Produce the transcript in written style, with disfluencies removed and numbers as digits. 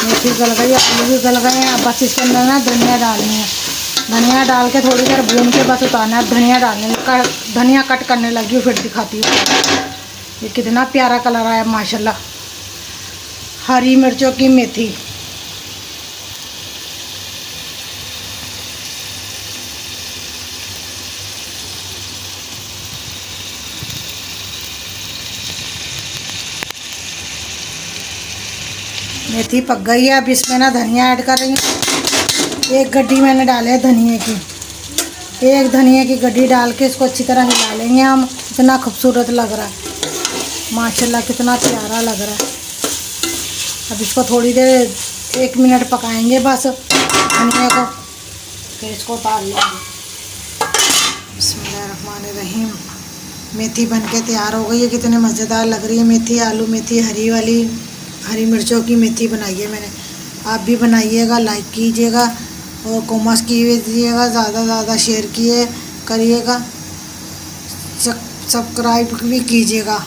मेथी गल गई, आलू भी गल गए हैं। अब बस इसके अंदर ना धनिया डालनी है। धनिया डाल के थोड़ी देर भून के बस उतारना है। अब धनिया डालने धनिया कट करने लगी हूँ, फिर दिखाती हूँ। ये कितना प्यारा कलर आया माशाल्लाह। हरी मिर्चों की मेथी, मेथी पक गई है। अब इसमें ना धनिया ऐड कर रही हूँ। एक गड्डी मैंने डाले है धनिए की, एक धनिया की गड्डी डाल के इसको अच्छी तरह हिला लेंगे हम। इतना खूबसूरत लग रहा है माशाल्लाह, कितना प्यारा लग रहा है। अब इसको थोड़ी देर 1 मिनट पकाएंगे बस धनिया को, फिर इसको उतार लेंगे। बिस्मिल्लाहिर्रहमानिर्रहीम। मेथी बनके तैयार हो गई है। कितनी मज़ेदार लग रही है मेथी। आलू मेथी हरी वाली, हरी मिर्चों की मेथी बनाई है मैंने। आप भी बनाइएगा, लाइक कीजिएगा और कमेंट्स कीजिएगा, ज़्यादा ज़्यादा शेयर करिएगा, सब्सक्राइब भी कीजिएगा।